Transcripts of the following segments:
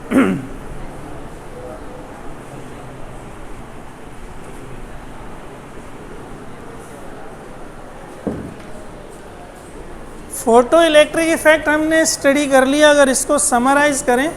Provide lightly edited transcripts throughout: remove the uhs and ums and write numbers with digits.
Photo electric effect हमने study कर लिया। अगर इसको समराइज करें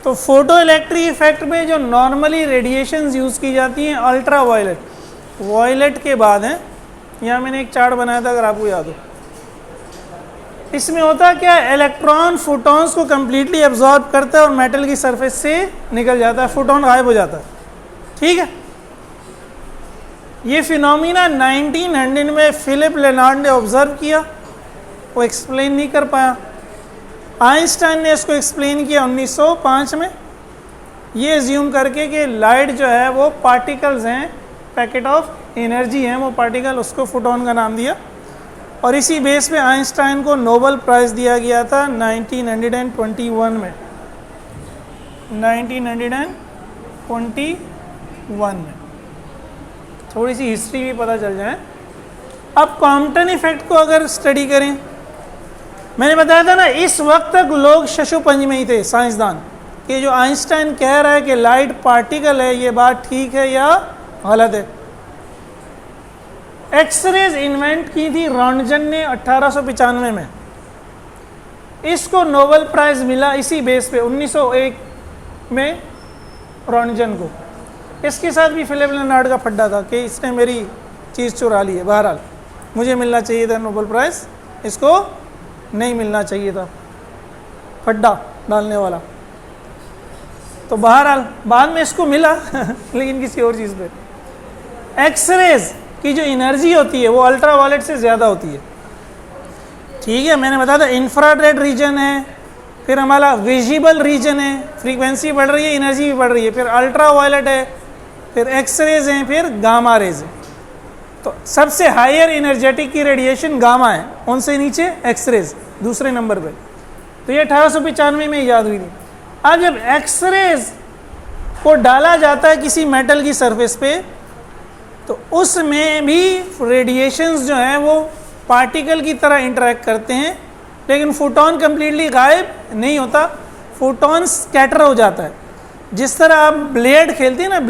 तो फोटो इलेक्ट्रिक इफेक्ट में जो नॉर्मली रेडिएशंस यूज़ की जाती हैं अल्ट्रा वायलेट, वायलेट के बाद हैं। यहाँ मैंने एक चार्ट बनाया था अगर आपको याद हो। इसमें होता क्या, इलेक्ट्रॉन फोटॉन्स को कंप्लीटली एब्जॉर्ब करता है और मेटल की सरफेस से निकल जाता है, फोटोन गायब हो जाता है। ठीक है, ये फिनोमिना 1900 में फिलिप लेनार्ड ने ऑब्जर्व किया, वो एक्सप्लेन नहीं कर पाया। आइंस्टाइन ने इसको एक्सप्लेन किया 1905 में, ये एज्यूम करके कि लाइट जो है वो पार्टिकल्स हैं, पैकेट ऑफ एनर्जी हैं वो पार्टिकल, उसको फोटोन का नाम दिया। और इसी बेस पे आइंस्टाइन को नोबेल प्राइज़ दिया गया था 1921 में, 1921 में। थोड़ी सी हिस्ट्री भी पता चल जाए। अब कॉम्पटन इफेक्ट को अगर स्टडी करें, मैंने बताया था ना इस वक्त तक लोग शशुपंज में ही थे साइंसदान, कि जो आइंस्टाइन कह रहा है कि लाइट पार्टिकल है, ये बात ठीक है या गलत है। एक्सरेज इन्वेंट की थी रॉन्टजन ने 1895 में, इसको नोबेल प्राइज़ मिला इसी बेस पे 1901 में रॉन्टजन को। इसके साथ भी फिलिप लेनार्ड का फड्डा था कि इसने मेरी चीज़ चुरा ली है। बहरहाल मुझे मिलना चाहिए था नोबेल प्राइज़, इसको नहीं मिलना चाहिए था, फड्डा डालने वाला। तो बहरहाल बाद में इसको मिला लेकिन किसी और चीज़ पे। एक्सरेज की जो एनर्जी होती है वो अल्ट्रा वायलेट से ज़्यादा होती है। ठीक है, मैंने बताया था इंफ्रारेड रीजन है, फिर हमारा विजिबल रीजन है, फ्रीक्वेंसी बढ़ रही है, एनर्जी भी बढ़ रही है, फिर अल्ट्रा वायलेट है, फिर एक्सरेज हैं, फिर गामा रेज है। तो सबसे हायर एनर्जेटिक की रेडिएशन गामा है, उनसे नीचे एक्सरेज दूसरे नंबर पे। तो ये 1895 में याद हुई थी। अब जब एक्सरेज को डाला जाता है किसी मेटल की सरफेस पे, तो उसमें भी रेडिएशंस जो हैं वो पार्टिकल की तरह इंटरेक्ट करते हैं, लेकिन फोटोन कंप्लीटली गायब नहीं होता, फोटोन स्कैटर हो जाता है। जिस तरह आप ब्लेड खेलते हैं ना,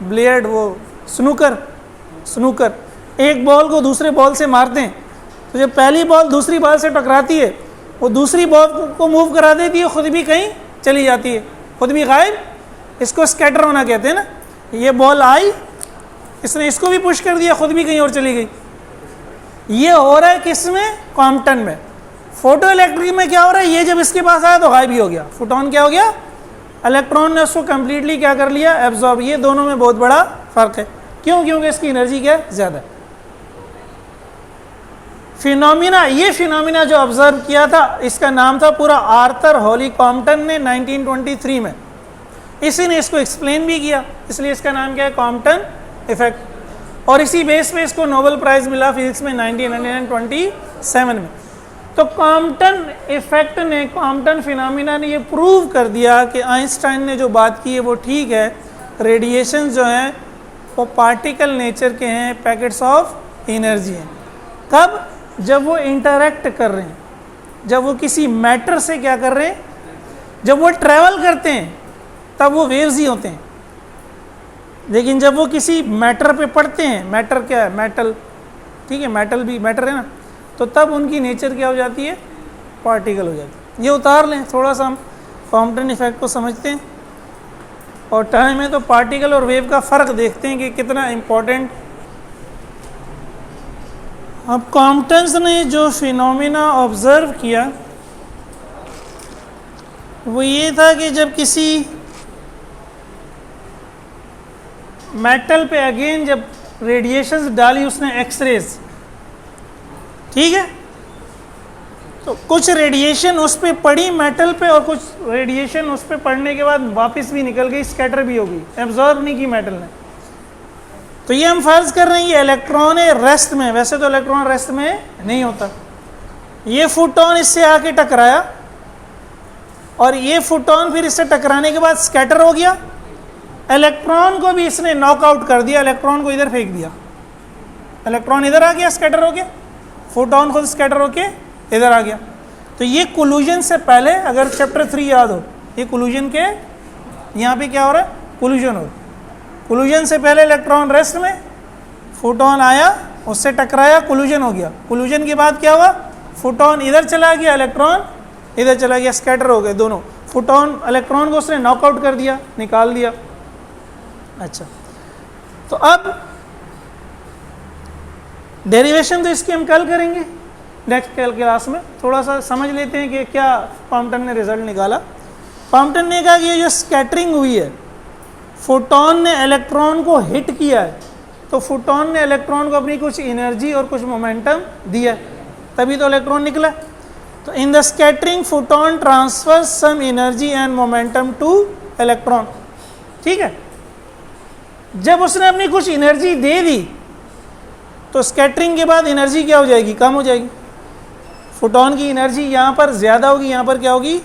ब्लेड वो स्नूकर एक बॉल को दूसरे बॉल से मारते हैं, तो जब पहली बॉल दूसरी बॉल से टकराती है वो दूसरी बॉल को मूव करा देती है, खुद भी कहीं चली जाती है, खुद भी गायब। इसको स्कैटर होना कहते हैं ना। ये बॉल आई, इसने इसको भी पुश कर दिया, खुद भी कहीं और चली गई। ये हो रहा है किसमें, कॉम्पटन में। फोटो इलेक्ट्रिक में क्या हो रहा है, ये जब इसके पास आया तो गायब ही हो गया, फोटोन क्या हो गया, इलेक्ट्रॉन ने उसको कंप्लीटली क्या कर लिया, एब्जॉर्ब। ये दोनों में बहुत बड़ा फर्क है। क्यों? क्योंकि इसकी एनर्जी क्या है, ज़्यादा है। फिनोमिना, ये फिनोमिना जो ऑब्जर्व किया था इसका नाम था पूरा आर्थर हॉली कॉम्पटन ने 1923 में, इसी ने इसको एक्सप्लेन भी किया, इसलिए इसका नाम क्या है, कॉम्पटन इफेक्ट। और इसी बेस पे इसको नोबेल प्राइज़ मिला फिजिक्स में 1927 में। तो कॉम्पटन इफेक्ट ने, कॉम्पटन फिनोमिना ने ये प्रूव कर दिया कि आइंस्टाइन ने जो बात की है वो ठीक है, रेडिएशन जो हैं वो पार्टिकल नेचर के हैं, पैकेट्स ऑफ एनर्जी हैं। कब? जब वो इंटरेक्ट कर रहे हैं, जब वो किसी मैटर से क्या कर रहे हैं, जब वो ट्रैवल करते हैं तब वो वेव्स ही होते हैं। लेकिन जब वो किसी मैटर पे पड़ते हैं, मैटर क्या है, मेटल, ठीक है, मेटल भी मैटर है ना, तो तब उनकी नेचर क्या हो जाती है, पार्टिकल हो जाती है। ये उतार लें, थोड़ा सा हम कॉम्पटन इफेक्ट को समझते हैं और टाइम है तो पार्टिकल और वेव का फ़र्क देखते हैं कि कितना इम्पोर्टेंट। अब कॉम्पटन ने जो फिनोमिना ऑब्जर्व किया वो ये था कि जब किसी मेटल पे अगेन जब रेडिएशंस डाली उसने, एक्सरेज, ठीक है, तो कुछ रेडिएशन उस पर पड़ी मेटल पे और कुछ रेडिएशन उस पर पड़ने के बाद वापस भी निकल गई, स्कैटर भी हो गई, एब्जॉर्ब नहीं की मेटल ने। तो ये हम फर्ज कर रहे हैं ये इलेक्ट्रॉन है रेस्ट में, वैसे तो इलेक्ट्रॉन रेस्ट में नहीं होता। ये फोटोन इससे आके टकराया और ये फोटोन फिर इससे टकराने के बाद स्कैटर हो गया, इलेक्ट्रॉन को भी इसने नॉकआउट कर दिया, इलेक्ट्रॉन को इधर फेंक दिया, इलेक्ट्रॉन इधर आ गया स्कैटर होके, फोटोन खुद स्कैटर होके इधर आ गया। तो ये कोलिजन से पहले, अगर चैप्टर 3 याद हो, ये कोलिजन के यहाँ पे क्या हो रहा है, कोलिजन हो रहा है। कोलिजन से पहले इलेक्ट्रॉन रेस्ट में, फोटोन आया, उससे टकराया, कोलिजन हो गया। कोलिजन के बाद क्या हुआ, फोटोन इधर चला गया, इलेक्ट्रॉन इधर चला गया, स्कैटर हो गए दोनों। फोटोन इलेक्ट्रॉन को उसने नॉकआउट कर दिया, निकाल दिया। अच्छा, तो अब डेरिवेशन तो इसकी हम कल करेंगे नेक्स्ट क्लास में। थोड़ा सा समझ लेते हैं कि क्या कॉम्पटन ने रिजल्ट निकाला। कॉम्पटन ने कहा कि ये जो स्कैटरिंग हुई है, फोटोन ने इलेक्ट्रॉन को हिट किया है, तो फोटोन ने इलेक्ट्रॉन को अपनी कुछ एनर्जी और कुछ मोमेंटम दिया, तभी तो इलेक्ट्रॉन निकला। तो in the scattering photon transfer some energy and momentum to electron. ठीक है, जब उसने अपनी कुछ एनर्जी दे दी तो स्कैटरिंग के बाद एनर्जी क्या हो जाएगी, कम हो जाएगी। फोटोन की एनर्जी यहाँ पर ज़्यादा होगी, यहाँ पर क्या होगी,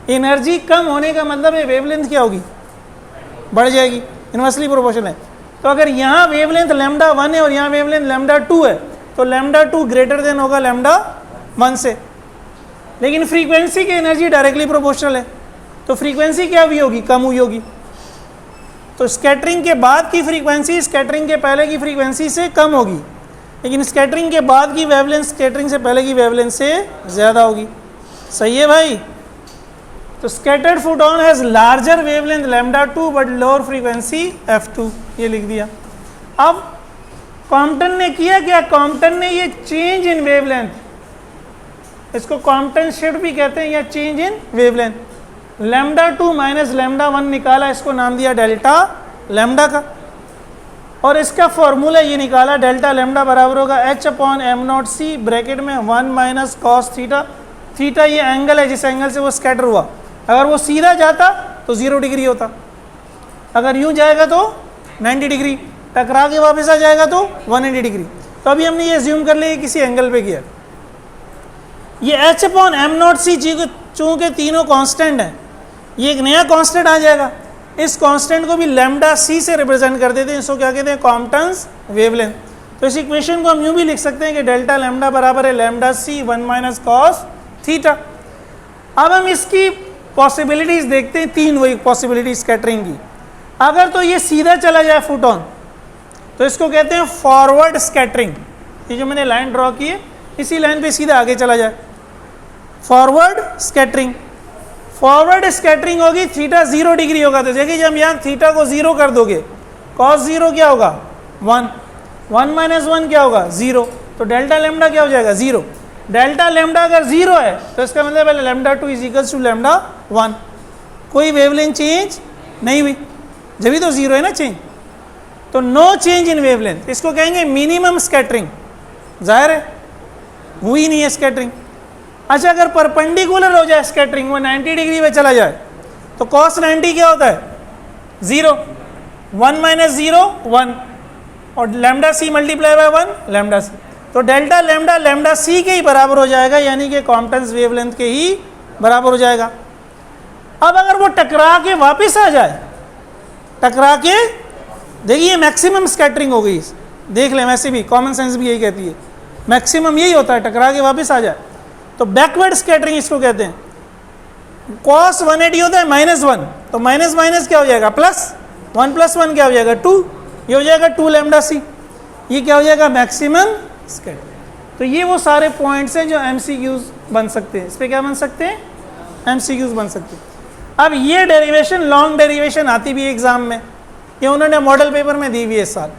एनर्जी कम होने का मतलब है वेवलेंथ क्या होगी, बढ़ जाएगी, इनवर्सली प्रोपोर्शनल है। तो अगर यहाँ वेवलेंथ लैम्डा 1 है और यहाँ वेवलेंथ लैम्डा 2 है, तो लैम्डा 2 ग्रेटर देन होगा लैम्डा 1 से। लेकिन फ्रीक्वेंसी की एनर्जी डायरेक्टली प्रोपोर्शनल है, तो फ्रीक्वेंसी क्या हुई होगी, कम हुई होगी। तो स्कैटरिंग के बाद की फ्रीक्वेंसी स्कैटरिंग के पहले की फ्रीक्वेंसी से कम होगी, लेकिन स्कैटरिंग के बाद की वेवलेंथ स्कैटरिंग से पहले की वेवलेंथ से ज़्यादा होगी। सही है भाई। तो scattered photon has larger wavelength lambda 2 but lower frequency f2, ये लिख दिया। अब कॉम्पटन ने किया क्या, कॉम्पटन ने ये चेंज इन वेवलेंथ, इसको कॉम्पटन शिफ्ट भी कहते हैं या change in wavelength, lambda 2 minus lambda 1 निकाला, इसको नाम दिया डेल्टा लैम्डा का। और इसका फॉर्मूला ये निकाला, डेल्टा लैम्डा बराबर होगा h/m0c ब्रैकेट में 1 माइनस कॉस थीटा। थीटा ये एंगल है जिस एंगल से वो स्कैटर हुआ, अगर वो सीधा जाता तो 0 डिग्री होता, अगर यूं जाएगा तो 90 डिग्री, टकरा के वापस आ जाएगा तो 180 डिग्री। तो अभी हमने ये ज्यूम कर लिया किसी एंगल पे किया। ये h/m0c चूँकि तीनों कांस्टेंट हैं, ये एक नया कांस्टेंट आ जाएगा, इस कांस्टेंट को भी लैम्डा c से रिप्रेजेंट कर देते हैं, इसको क्या कहते हैं, कॉम्पटन्स वेवलेंथ। तो इस इक्वेशन को हम यूं भी लिख सकते हैं कि डेल्टा लैम्डा बराबर है lambda c 1 minus cos theta. अब हम इसकी पॉसिबिलिटीज देखते हैं, 3 वही पॉसिबिलिटी स्कैटरिंग की। अगर तो ये सीधा चला जाए फोटोन, तो इसको कहते हैं फॉरवर्ड स्कैटरिंग। ये जो मैंने लाइन ड्रॉ की है, इसी लाइन पे सीधा आगे चला जाए, फॉरवर्ड स्कैटरिंग। फॉरवर्ड स्कैटरिंग होगी, थीटा 0 डिग्री होगा, तो देखिए जब यहाँ थीटा को 0 कर दोगे, कॉस 0 क्या होगा 1, 1 माइनस 1 क्या होगा 0, तो डेल्टा लैम्डा क्या हो जाएगा 0। डेल्टा लैम्डा अगर 0 है तो इसका मतलब है lambda 2 is equals to lambda 1, कोई वेवलेंथ चेंज नहीं हुई, जब भी तो 0 है ना चेंज, तो नो चेंज इन वेवलेंथ, इसको कहेंगे मिनिमम स्कैटरिंग। जाहिर है हुई नहीं है स्कैटरिंग। अच्छा, अगर परपेंडिकुलर हो जाए स्कैटरिंग, वो 90 डिग्री में चला जाए, तो कॉस 90 क्या होता है 0, 1 माइनस 0 1, और lambda C multiply by 1 lambda C, तो डेल्टा लैम्डा लैम्डा सी के ही बराबर हो जाएगा, यानी कि कॉम्पटन्स वेवलेंथ के ही बराबर हो जाएगा। अब अगर वो टकरा के वापस आ जाए, टकरा के, देखिए मैक्सिमम स्कैटरिंग हो गई, देख लें, वैसे भी कॉमन सेंस भी यही कहती है, मैक्सिमम यही होता है, टकरा के वापस आ जाए, तो बैकवर्ड स्कैटरिंग इसको कहते हैं। कॉस 180 होता है माइनस 1, तो माइनस माइनस क्या हो जाएगा प्लस, 1 प्लस 1 क्या हो जाएगा 2, ये हो जाएगा 2 लैम्डा सी, ये क्या हो जाएगा मैक्सिमम स्कैटरिंग। तो ये वो सारे पॉइंट्स हैं जो MCQs बन सकते हैं, इस पर क्या बन सकते हैं, MCQs बन सकते हैं। अब ये डेरिवेशन, लॉन्ग डेरिवेशन आती भी है एग्जाम में, ये उन्होंने मॉडल पेपर में दी हुई है इस साल,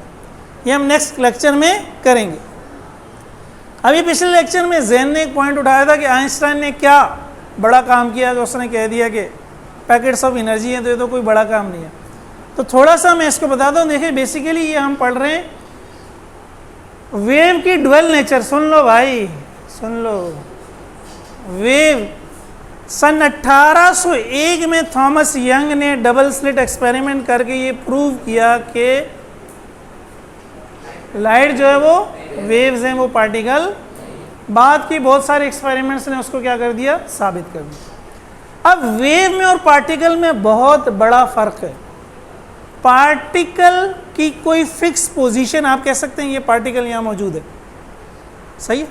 ये हम नेक्स्ट लेक्चर में करेंगे। अभी पिछले लेक्चर में जैन ने एक पॉइंट उठाया था कि आइंस्टाइन ने क्या बड़ा काम किया, तो उसने कह दिया कि पैकेट्स ऑफ एनर्जी हैं, तो ये तो कोई बड़ा काम नहीं है। तो थोड़ा सा मैं इसको बताता हूँ। देखिए बेसिकली ये हम पढ़ रहे हैं वेव की ड्वेल नेचर। सुन लो भाई, सुन लो। वेव सन 1801 में थॉमस यंग ने डबल स्लिट एक्सपेरिमेंट करके ये प्रूव किया कि लाइट जो है वो वेव्स हैं, वो पार्टिकल। बाद की बहुत सारे एक्सपेरिमेंट्स ने उसको क्या कर दिया, साबित कर दिया। अब वेव में और पार्टिकल में बहुत बड़ा फर्क है। पार्टिकल की कोई फिक्स पोजीशन, आप कह सकते हैं ये पार्टिकल यहाँ मौजूद है, सही है।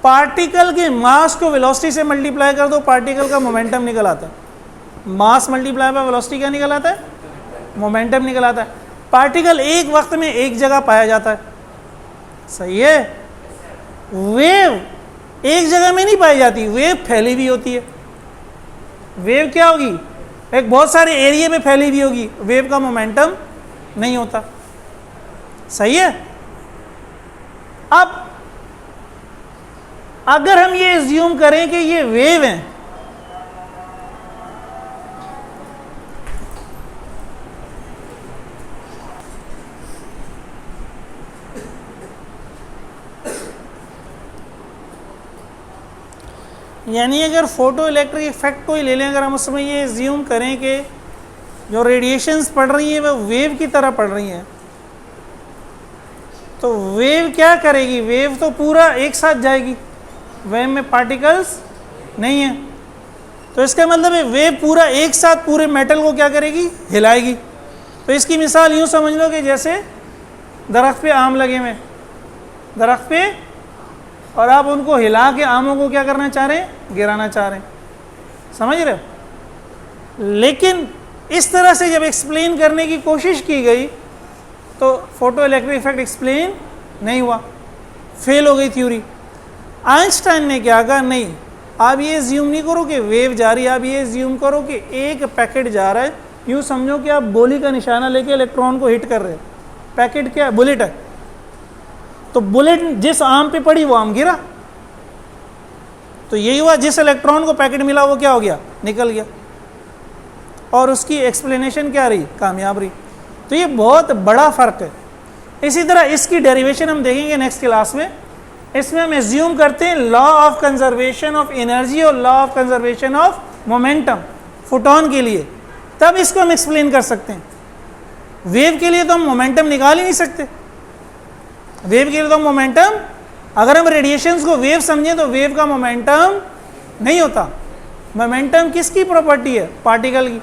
पार्टिकल के मास को वेलोसिटी से मल्टीप्लाई कर दो, पार्टिकल का मोमेंटम निकल आता है। मास मल्टीप्लाई बाय वेलोसिटी क्या निकल आता है? मोमेंटम निकल आता है। पार्टिकल एक वक्त में एक जगह पाया जाता है, सही है। वेव एक जगह में नहीं पाई जाती, वेव फैली हुई होती है। वेव क्या होगी? एक बहुत सारे एरिया में फैली हुई होगी, वेव का मोमेंटम नहीं होता, सही है। अब अगर हम ये एज्यूम करें कि ये वेव है, यानी अगर फोटो इलेक्ट्रिक इफेक्ट को ही ले लें, अगर हम उसमें ये एज्यूम करें कि जो रेडिएशंस पड़ रही हैं वह वेव की तरह पड़ रही हैं, तो वेव क्या करेगी? वेव तो पूरा एक साथ जाएगी, वेव में पार्टिकल्स नहीं है, तो इसका मतलब है वेव पूरा एक साथ पूरे मेटल को क्या करेगी? हिलाएगी। तो इसकी मिसाल यूँ समझ लो कि जैसे दरख्त पे आम लगे हुए, दरख्त पे, और आप उनको हिला के आमों को क्या करना चाह रहे हैं? गिराना चाह रहे हैं, समझ रहे हो। लेकिन इस तरह से जब एक्सप्लेन करने की कोशिश की गई तो फोटो इलेक्ट्रिक इफेक्ट एक्सप्लेन नहीं हुआ, फेल हो गई थ्योरी। आइंस्टाइन ने क्या कहा? नहीं, आप ये ज्यूम नहीं करो कि वेव जा रही है, आप ये ज्यूम करो कि एक पैकेट जा रहा है। यूँ समझो कि आप गोली का निशाना लेके इलेक्ट्रॉन को हिट कर रहे हैं। पैकेट क्या? बुलेट है। तो बुलेट जिस आम पे पड़ी वो आम गिरा, तो यही हुआ, जिस इलेक्ट्रॉन को पैकेट मिला वो क्या हो गया? निकल गया। और उसकी एक्सप्लेनेशन क्या रही? कामयाब रही। तो ये बहुत बड़ा फ़र्क है। इसी तरह इसकी डेरिवेशन हम देखेंगे नेक्स्ट क्लास में। इसमें हम एज्यूम करते हैं law of conservation of energy और law of conservation of momentum photon के लिए, तब इसको हम एक्सप्लेन कर सकते हैं। वेव के लिए तो हम मोमेंटम निकाल ही नहीं सकते। वेव के लिए तो मोमेंटम, अगर हम रेडिएशंस को वेव समझें तो वेव का मोमेंटम नहीं होता। मोमेंटम किसकी प्रॉपर्टी है? पार्टिकल की।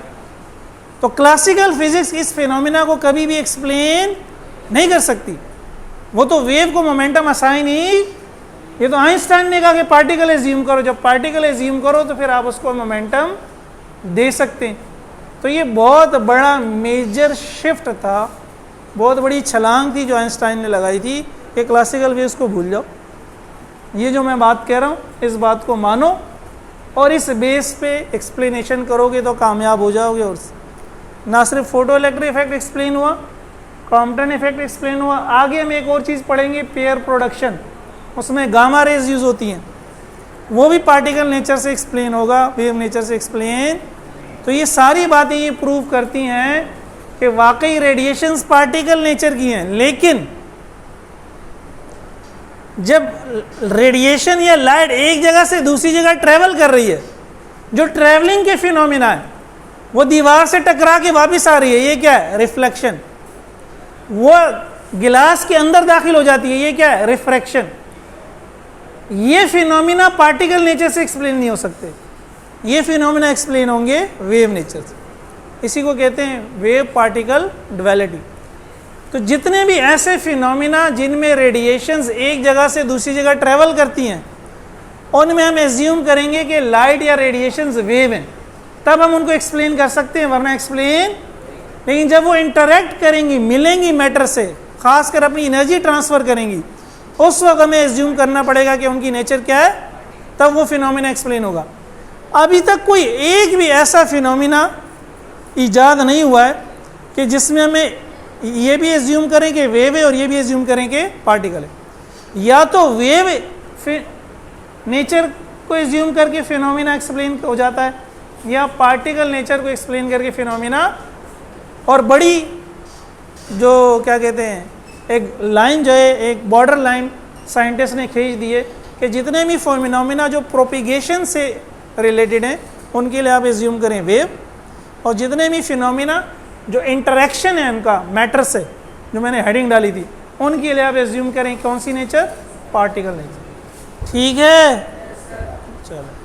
तो क्लासिकल फिजिक्स इस फिनोमिना को कभी भी एक्सप्लेन नहीं कर सकती। वो तो वेव को मोमेंटम असाइन ही, ये तो आइंस्टाइन ने कहा कि पार्टिकल एज्यूम करो। जब पार्टिकल एज्यूम करो तो फिर आप उसको मोमेंटम दे सकते हैं। तो ये बहुत बड़ा मेजर शिफ्ट था, बहुत बड़ी छलांग थी जो आइंस्टाइन ने लगाई थी कि क्लासिकल वेव्स को भूल जाओ। ये जो मैं बात कह रहा हूँ इस बात को मानो और इस बेस पे एक्सप्लेनेशन करोगे तो कामयाब हो जाओगे। और ना सिर्फ फोटो इलेक्ट्रिक इफेक्ट एक्सप्लेन हुआ, कॉम्पटन इफेक्ट एक्सप्लेन हुआ, आगे हम एक और चीज़ पढ़ेंगे, पेयर प्रोडक्शन। उसमें गामा रेज यूज़ होती हैं, वो भी पार्टिकल नेचर से एक्सप्लेन होगा, वेव नेचर से एक्सप्लेन। तो ये सारी बातें ये प्रूव करती हैं कि वाकई रेडिएशंस पार्टिकल नेचर की हैं। लेकिन जब रेडिएशन या लाइट एक जगह से दूसरी जगह ट्रेवल कर रही है, जो ट्रेवलिंग के फिनोमिना है, वो दीवार से टकरा के वापस आ रही है, ये क्या है? रिफ्लेक्शन। वो गिलास के अंदर दाखिल हो जाती है, ये क्या है? रिफ्रैक्शन। ये फिनोमिना पार्टिकल नेचर से एक्सप्लेन नहीं हो सकते, ये फिनोमिना एक्सप्लेन होंगे वेव नेचर से। इसी को कहते हैं वेव पार्टिकल ड्युअलिटी। तो जितने भी ऐसे फिनोमिना जिनमें रेडिएशंस एक जगह से दूसरी जगह ट्रेवल करती हैं, उनमें हम एज्यूम करेंगे कि लाइट या रेडिएशंस वेव हैं, तब हम उनको एक्सप्लेन कर सकते हैं, वरना एक्सप्लेन। लेकिन जब वो इंटरेक्ट करेंगी, मिलेंगी मैटर से, खासकर अपनी एनर्जी ट्रांसफ़र करेंगी, उस वक्त हमें एज्यूम करना पड़ेगा कि उनकी नेचर क्या है, तब वो फिनोमिना एक्सप्लेन होगा। अभी तक कोई एक भी ऐसा फिनोमिना ईजाद नहीं हुआ है कि जिसमें हमें ये भी एज्यूम करें कि वेव है और ये भी एज्यूम करें कि पार्टिकल है। या तो वेव नेचर को एज्यूम करके फिनोमिना एक्सप्लेन हो जाता है, या पार्टिकल नेचर को एक्सप्लेन करके फिनोमिना। और बड़ी जो क्या कहते हैं, एक लाइन जो है, एक बॉर्डर लाइन साइंटिस्ट ने खींच दी है कि जितने भी फिनोमिना जो प्रोपिगेशन से रिलेटेड हैं उनके लिए आप एज्यूम करें वेव, और जितने भी फिनोमिना जो इंटरेक्शन है उनका मैटर से, जो मैंने हेडिंग डाली थी, उनके लिए आप एज्यूम करें कौन सी नेचर? Particle nature. ठीक है, चलो।